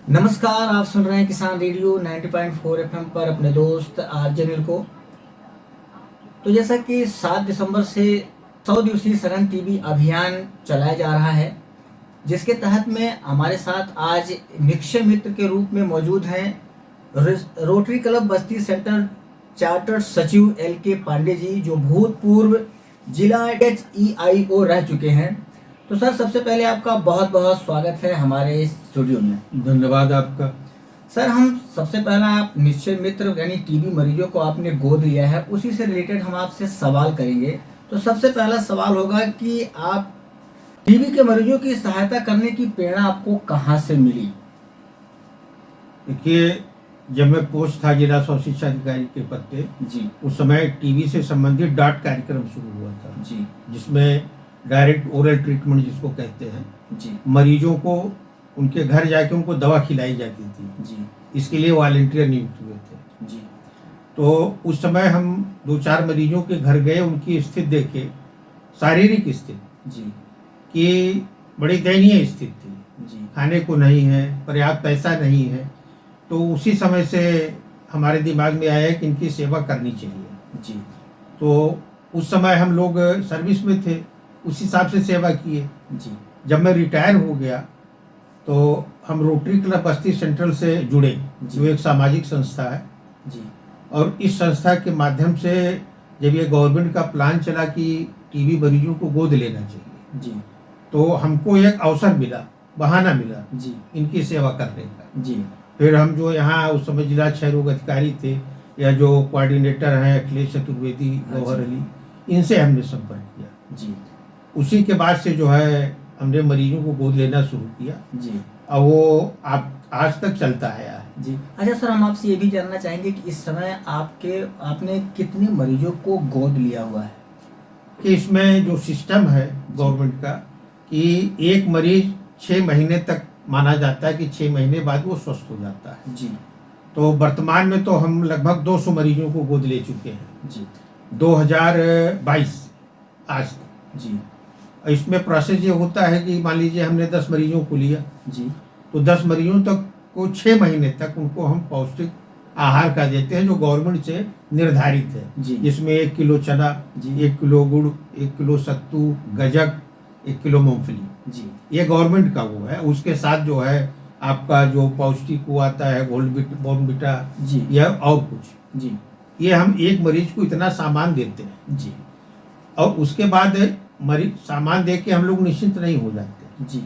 नमस्कार, आप सुन रहे हैं किसान रेडियो 90.4 एफएम पर अपने दोस्त आरजे अनिल को। तो जैसा कि 7 दिसंबर से 100 दिवसीय सघन टीबी अभियान चलाया जा रहा है, जिसके तहत में हमारे साथ आज निक्षय मित्र के रूप में मौजूद हैं रोटरी क्लब बस्ती सेंटर चार्टर्ड सचिव LK पांडे जी, जो भूतपूर्व जिला HEIO रह चुके हैं। तो सर, सबसे पहले आपका बहुत बहुत स्वागत है हमारे स्टूडियो में। धन्यवाद आपका। सर, हम सबसे पहला आप निश्चय मित्र यानी टीबी मरीजों को आपने गोद लिया है, उसी से रिलेटेड हम आपसे सवाल करेंगे। तो सबसे पहला सवाल होगा कि आप टीबी के मरीजों की सहायता करने की प्रेरणा आपको कहाँ से मिली? देखिए, जब मैं पोस्ट था जिला स्वास्थ्य शिक्षा अधिकारी के पद पे जी उस समय टीबी से संबंधित डाट कार्यक्रम शुरू हुआ था जी जिसमें डायरेक्ट ओरल ट्रीटमेंट जिसको कहते हैं, जी मरीजों को उनके घर जाके उनको दवा खिलाई जाती थी। जी इसके लिए वॉलंटियर नियुक्त हुए थे। जी तो उस समय हम 2-4 मरीजों के घर गए, उनकी स्थिति देखे, शारीरिक स्थिति जी कि बड़ी दयनीय स्थिति थी। जी खाने को नहीं है, पर्याप्त पैसा नहीं है। तो उसी समय से हमारे दिमाग में आया कि इनकी सेवा करनी चाहिए। जी तो उस समय हम लोग सर्विस में थे, उस हिसाब से सेवा किए। जी जब मैं रिटायर हो गया तो हम रोटरी क्लब बस्ती सेंट्रल से जुड़े, जो एक सामाजिक संस्था है। जी और इस संस्था के माध्यम से जब ये गवर्नमेंट का प्लान चला कि टीबी मरीजों को गोद लेना चाहिए, जी तो हमको एक अवसर मिला, बहाना मिला जी इनकी सेवा करने का। जी फिर हम जो यहाँ उस समय जिला क्षय रोग अधिकारी थे, या जो कोऑर्डिनेटर हैं अखिलेश चतुर्वेदी, गौहर अली, इनसे हमने संपर्क किया। जी उसी के बाद से जो है हमने मरीजों को गोद लेना शुरू किया। जी और वो आज तक चलता आया है। जी। अच्छा सर, हम आपसे ये भी जानना चाहेंगे कि इस समय आपने कितने मरीजों को गोद लिया हुआ है? कि इसमें जो सिस्टम है गवर्नमेंट का, कि एक मरीज 6 महीने तक माना जाता है कि 6 महीने बाद वो स्वस्थ हो जाता है। जी तो वर्तमान में तो हम लगभग 200 मरीजों को गोद ले चुके हैं जी 2022 आज तक। जी इसमें प्रोसेस ये होता है कि मान लीजिए हमने 10 मरीजों को लिया, जी तो 10 मरीजों तक को 6 महीने तक उनको हम पौष्टिक आहार का देते हैं, जो गवर्नमेंट से निर्धारित है। जी जिसमें 1 किलो चना, जी 1 किलो गुड़, 1 किलो सत्तू, गजक, 1 किलो मूंगफली, जी ये गवर्नमेंट का वो है। उसके साथ जो है आपका जो पौष्टिक वो आता है बॉर्नविटा जी या और कुछ, जी ये हम एक मरीज को इतना सामान देते हैं। जी और उसके बाद मरीज सामान दे के हम लोग निश्चिंत नहीं हो जाते। जी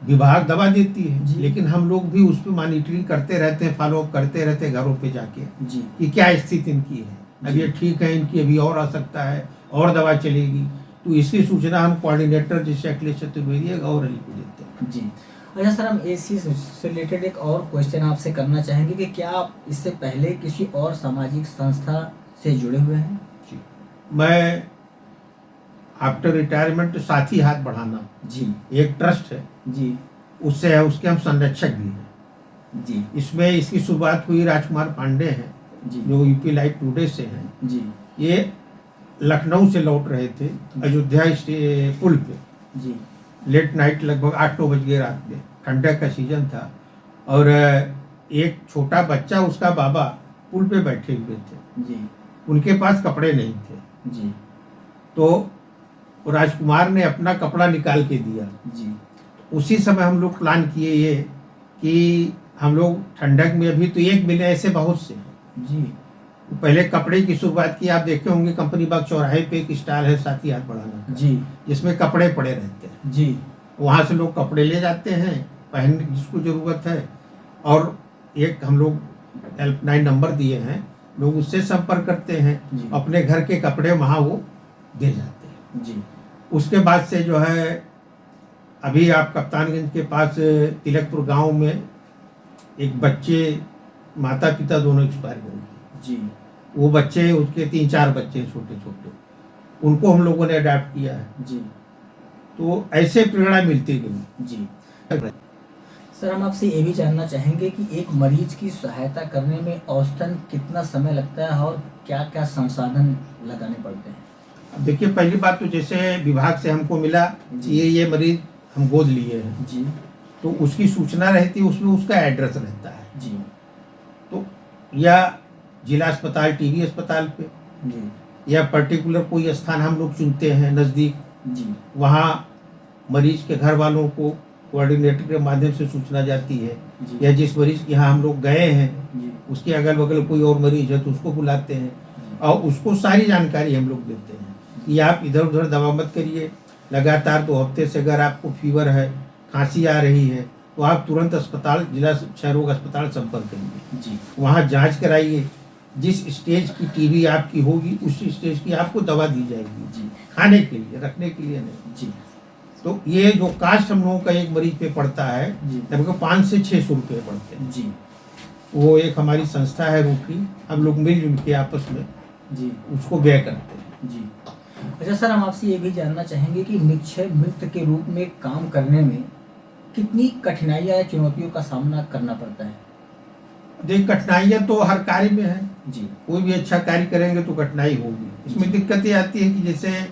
विभाग दवा देती है, जी। लेकिन हम लोग भी उस पर मॉनिटरिंग करते रहते हैं, फॉलोअप करते रहते हैं घरों पे जाके जी कि क्या स्थिति इनकी है, अब जी। ये ठीक है, इनकी अभी और आ सकता है, और दवा चलेगी। तो इसकी सूचना हम कोऑर्डिनेटर जैसे अखिलेश चतुर्वेदी और अली को देते हैं। जी। अच्छा सर, हम इसी से रिलेटेड एक और क्वेश्चन आपसे करना चाहेंगे कि क्या आप इससे पहले किसी और सामाजिक संस्था से जुड़े हुए हैं? जी, मैं आफ्टर रिटायरमेंट साथी हाथ बढ़ाना जी एक ट्रस्ट है, जी उससे है, उसके हम संरक्षक भी हैं। जी इसमें इसकी शुरुआत हुई राजकुमार पांडे हैं, जी जो यूपी लाइव टुडे से हैं। जी ये लखनऊ से लौट रहे थे अयोध्या पुल पे, जी लेट नाइट, लगभग 8-9 बज गए रात में, ठंडक का सीजन था। और एक छोटा बच्चा, उसका बाबा पुल पे बैठे हुए थे, जी उनके पास कपड़े नहीं थे। जी तो राजकुमार ने अपना कपड़ा निकाल के दिया। जी उसी समय हम लोग प्लान किए ये कि हम लोग ठंडक में, अभी तो एक मिले, ऐसे बहुत से हैं। जी पहले कपड़े की शुरुआत की, आप देखे होंगे कंपनी बाग चौराहे पे एक स्टॉल है साथी हाथ बढ़ाना का, जी जिसमें कपड़े पड़े रहते हैं। जी वहाँ से लोग कपड़े ले जाते हैं, पहनने जिसको ज़रूरत है। और एक हम लोग हेल्पलाइन नंबर दिए हैं, लोग उससे संपर्क करते हैं, जी। अपने घर के कपड़े वहाँ वो दे जाते हैं। जी उसके बाद से जो है, अभी आप कप्तानगंज के पास तिलकपुर गांव में एक बच्चे, माता पिता दोनों एक्सपायर कर गए। जी वो बच्चे, उसके 3-4 बच्चे छोटे छोटे, उनको हम लोगों ने अडॉप्ट किया है। जी तो ऐसे प्रेरणा मिलती गई। जी। सर, हम आपसे ये भी जानना चाहेंगे कि एक मरीज की सहायता करने में औसतन कितना समय लगता है और क्या क्या संसाधन लगाने पड़ते हैं? अब देखिए, पहली बात तो जैसे विभाग से हमको मिला जी। कि ये मरीज हम गोद लिए हैं, जी तो उसकी सूचना रहती है, उसमें उसका एड्रेस रहता है। जी तो या जिला अस्पताल, टीबी अस्पताल पे, जी या पर्टिकुलर कोई स्थान हम लोग चुनते हैं नज़दीक, जी वहाँ मरीज के घर वालों को कोऑर्डिनेटर के माध्यम से सूचना जाती है, जी या जिस मरीज के यहाँ हम लोग गए हैं जी उसके अगल बगल कोई और मरीज है तो उसको बुलाते हैं और उसको सारी जानकारी हम लोग देते हैं कि आप इधर उधर दवा मत करिए। लगातार 2 हफ्ते से अगर आपको फीवर है, खांसी आ रही है, तो आप तुरंत अस्पताल, जिला क्षय रोग अस्पताल संपर्क करिए, जी वहाँ जांच कराइए। जिस स्टेज की टीबी आपकी होगी उस स्टेज की आपको दवा दी जाएगी, जी खाने के लिए, रखने के लिए नहीं। जी तो ये जो कास्ट हम लोगों का एक मरीज पे पड़ता है, जी लगभग 500 से 600 रुपये पड़ते हैं। जी वो एक हमारी संस्था है रोटरी, हम लोग मिलजुल के आपस में जी उसको व्यय करते हैं। जी। अच्छा सर, हम आपसे ये भी जानना चाहेंगे कि निक्षय मित्र के रूप में काम करने में कितनी कठिनाइयाँ या चुनौतियों का सामना करना पड़ता है? देख, कठिनाइयाँ तो हर कार्य में है, जी कोई भी अच्छा कार्य करेंगे तो कठिनाई होगी। इसमें दिक्कत ये आती है कि जैसे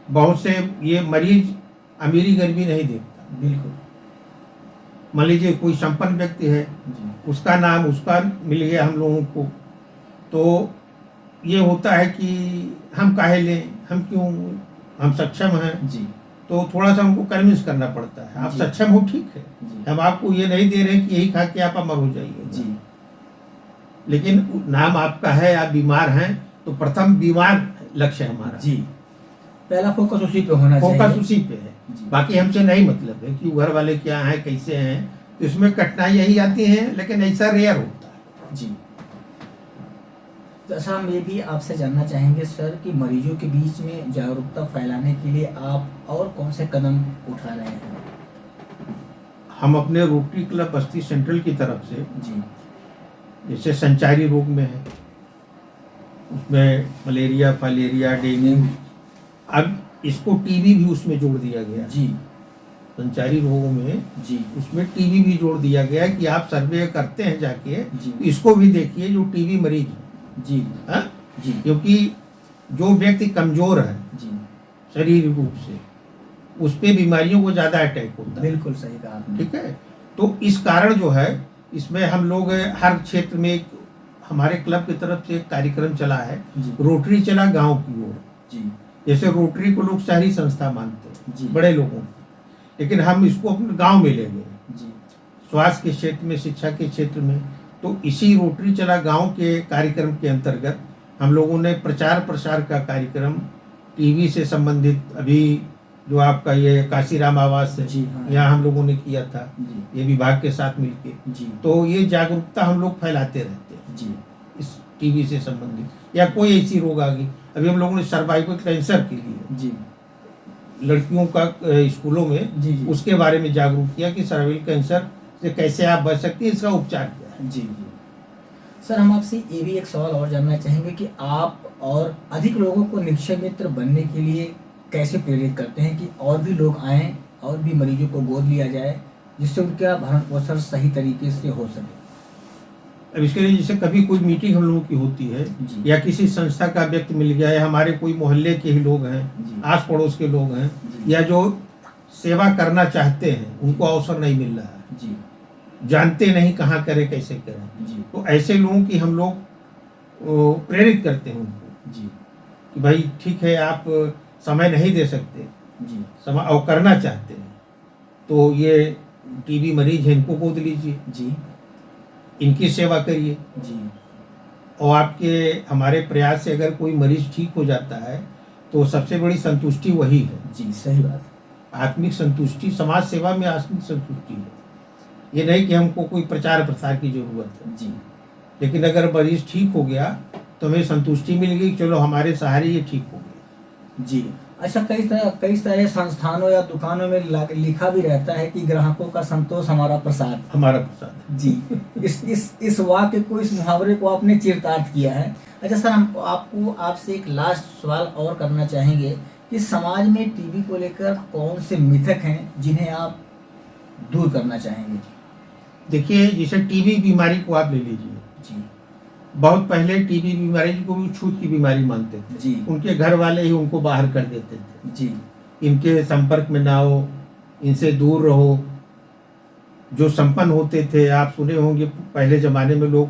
बहुत से ये मरीज अमीरी गरीबी नहीं देखता। बिल्कुल। मान लीजिए कोई संपन्न व्यक्ति है, जी उसका नाम उसका मिल गया हम लोगों को, तो ये होता है कि हम काहे लें, हम क्यों, हम सक्षम हैं, जी तो थोड़ा सा उनको कन्विंस करना पड़ता है। आप जी। सक्षम हो, ठीक है, जी हम आपको ये नहीं दे रहे कि यही खा के आप अमर हो जाइए, जी लेकिन नाम आपका है, आप बीमार हैं, तो प्रथम बीमार लक्ष्य है हमारा, जी, पहला फोकस उसी पे होना फोकस चाहिए। उसी पे है। जी बाकी हमसे नहीं मतलब है कि घर वाले क्या हैं, कैसे हैं, तो इसमें कठिनाई यही आती है, लेकिन ऐसा रेयर होता है। जी। तो सर, हम ये भी आपसे जानना चाहेंगे सर कि मरीजों के बीच में जागरूकता फैलाने के लिए आप और कौन से कदम उठा रहे हैं? हम अपने रोटरी क्लब बस्ती सेंट्रल की तरफ से, जी जैसे संचारी रोग में है, उसमें मलेरिया, फाइलेरिया, डेंगू, अब इसको टीबी भी उसमें जोड़ दिया गया। जी संचारी रोगों में जी उसमें टीबी भी जोड़ दिया गया कि आप सर्वे करते हैं जाके, जी इसको भी देखिए जो टीबी मरीज है, जी हाँ? जी क्योंकि जो व्यक्ति कमजोर है जी, शारीरिक रूप से, उस पे बीमारियों को ज्यादा अटैक होता है। बिल्कुल सही कहा आपने। ठीक है, तो इस कारण जो है इसमें हम लोग हर क्षेत्र में हमारे क्लब की तरफ से एक कार्यक्रम चला है, जी रोटरी चला गांव की ओर। जी जैसे रोटरी को लोग शहरी संस्था मानते जी। हैं, बड़े लोगों को, लेकिन हम इसको अपने गांव में ले गए, जी स्वास्थ्य के क्षेत्र में, शिक्षा के क्षेत्र में। तो इसी रोटरी चला गांव के कार्यक्रम के अंतर्गत हम लोगों ने प्रचार प्रसार का कार्यक्रम टीबी से संबंधित, अभी जो आपका ये काशीराम आवास है, जी, हाँ। यहाँ हम लोगों ने किया था, जी ये विभाग के साथ मिलके। जी तो ये जागरूकता हम लोग फैलाते रहते हैं जी इस टीबी से संबंधित, या कोई ऐसी रोग आ गई। अभी हम लोगों ने सर्वाइकल कैंसर के लिए जी लड़कियों का स्कूलों में जी जी उसके बारे में जागरूक किया कि सर्वाइकल कैंसर से कैसे आप बच सकते हैं, इसका उपचार क्या है। जी जी। सर, हम आपसे ये भी एक सवाल और जानना चाहेंगे कि आप और अधिक लोगों को निक्षय मित्र बनने के लिए कैसे प्रेरित करते हैं कि और भी लोग आएं और भी मरीजों को गोद लिया जाए, जिससे उनका भरण पोषण सही तरीके से हो सके? अब इसके लिए जैसे कभी कोई मीटिंग हम लोगों की होती है, जी या किसी संस्था का व्यक्ति मिल गया, या हमारे कोई मोहल्ले के ही लोग हैं, जी आस पड़ोस के लोग हैं, जी या जो सेवा करना चाहते हैं, उनको अवसर नहीं मिल रहा है, जी जानते नहीं कहाँ करें, कैसे करें, जी तो ऐसे लोगों की हम लोग प्रेरित करते हैं उनको जी कि भाई ठीक है, आप समय नहीं दे सकते, जी समय और करना चाहते हैं, तो ये टीबी मरीज है, इनको गोद लीजिए, जी इनकी सेवा करिए। जी और आपके हमारे प्रयास से अगर कोई मरीज ठीक हो जाता है तो सबसे बड़ी संतुष्टि वही है, जी, सही बात। आत्मिक संतुष्टि। समाज सेवा में आत्मिक संतुष्टि है, ये नहीं कि हमको कोई प्रचार प्रसार की जरूरत है, जी लेकिन अगर मरीज ठीक हो गया तो हमें संतुष्टि मिल गई, चलो हमारे सहारे ये ठीक हो गया। जी। अच्छा, कई सारे संस्थानों या दुकानों में लिखा भी रहता है कि ग्राहकों का संतोष हमारा प्रसाद। हमारा प्रसाद। जी। इस वाक्य को, इस मुहावरे को आपने चिरतार्थ किया है। अच्छा सर, हम आपसे एक लास्ट सवाल और करना चाहेंगे कि समाज में टीबी को लेकर कौन से मिथक हैं जिन्हें आप दूर करना चाहेंगे? देखिए, जैसे टीबी बीमारी को आप ले लीजिए, जी बहुत पहले टीबी बीमारी को भी छूत की बीमारी मानते थे, जी उनके घर वाले ही उनको बाहर कर देते थे, जी इनके संपर्क में ना हो, इनसे दूर रहो। जो संपन्न होते थे। आप सुने होंगे पहले जमाने में लोग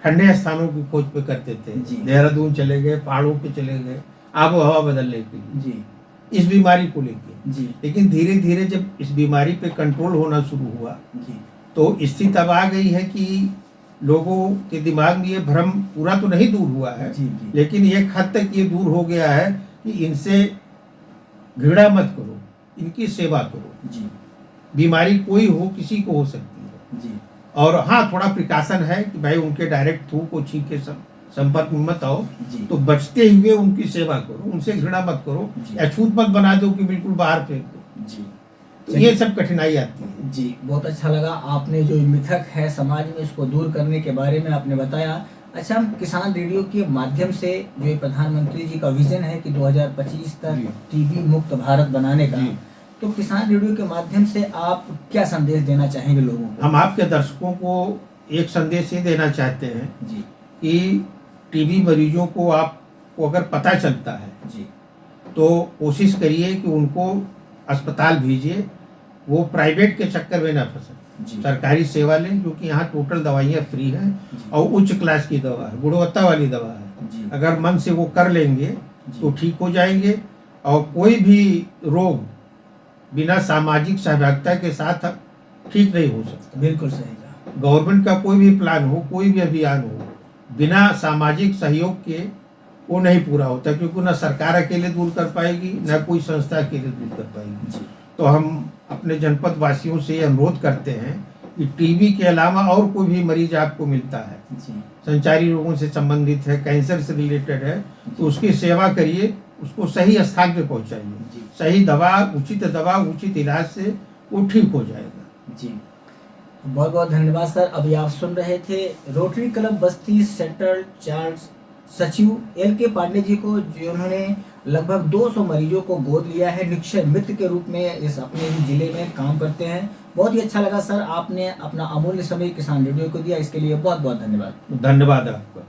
ठंडे स्थानों की खोज पे करते थे, जी। देहरादून चले गए, पहाड़ों पे चले गए आबो हवा बदलने के लिए, जी इस बीमारी को लेके। जी लेकिन धीरे धीरे जब इस बीमारी पे कंट्रोल होना शुरू हुआ जी तो स्थिति तब आ गई है कि लोगों के दिमाग में ये भ्रम पूरा तो नहीं दूर हुआ है, जी जी लेकिन एक हद तक ये दूर हो गया है कि इनसे घृणा मत करो, इनकी सेवा करो। जी बीमारी कोई हो, किसी को हो सकती है। जी और हाँ, थोड़ा प्रिकॉशन है कि भाई उनके डायरेक्ट थ्रू को छींक के संपर्क में मत आओ, जी तो बचते हुए उनकी सेवा करो, उनसे घृणा मत करो जी। या छूत मत बना दो कि बिल्कुल बाहर फेंक दो। जी तो ये सब कठिनाई आती है। जी, बहुत अच्छा लगा। आपने जो मिथक है समाज में इसको दूर करने के बारे में आपने बताया। अच्छा, हम किसान रेडियो के माध्यम से जो ये प्रधानमंत्री जी का विजन है कि 2025 तक जी। टीबी मुक्त भारत बनाने का, जी। तो किसान रेडियो के माध्यम से आप क्या संदेश देना चाहेंगे लोगों को? हम आपके दर्शकों को एक संदेश ये देना चाहते हैं जी कि टीबी मरीजों को आपको अगर पता चलता है जी तो कोशिश करिए कि उनको अस्पताल भेजिए, वो प्राइवेट के चक्कर में ना फंसे, जी सरकारी सेवा लें, क्योंकि यहाँ टोटल दवाइयाँ फ्री हैं जी और उच्च क्लास की दवा है, गुणवत्ता वाली दवा है। जी अगर मन से वो कर लेंगे जी। तो ठीक हो जाएंगे। और कोई भी रोग बिना सामाजिक सहभागिता के साथ ठीक नहीं हो सकता। बिल्कुल सही कहा। गवर्नमेंट का कोई भी प्लान हो, कोई भी अभियान हो, बिना सामाजिक सहयोग के वो नहीं पूरा होता, क्योंकि ना सरकार अकेले दूर कर पाएगी, ना कोई संस्था अकेले दूर कर पाएगी। जी तो हम अपने जनपद वासियों से ये अनुरोध करते हैं कि टीबी के अलावा और कोई भी मरीज आपको मिलता है, जी संचारी रोगों से संबंधित है, कैंसर से रिलेटेड है, तो उसकी सेवा करिए, उसको सही स्थान पे पहुंचाइए। जी। सही दवा, उचित इलाज से वो ठीक हो जाएगा। जी, बहुत बहुत धन्यवाद सर। अभी आप सुन रहे थे रोटरी क्लब बस्ती सेंट्रल चार्ज सचिव LK पांडे जी को, जिन्होंने लगभग 200 मरीजों को गोद लिया है, निक्षय मित्र के रूप में इस अपने ही जिले में काम करते हैं। बहुत ही अच्छा लगा सर, आपने अपना अमूल्य समय किसान रेडियो को दिया, इसके लिए बहुत बहुत धन्यवाद। धन्यवाद आपका।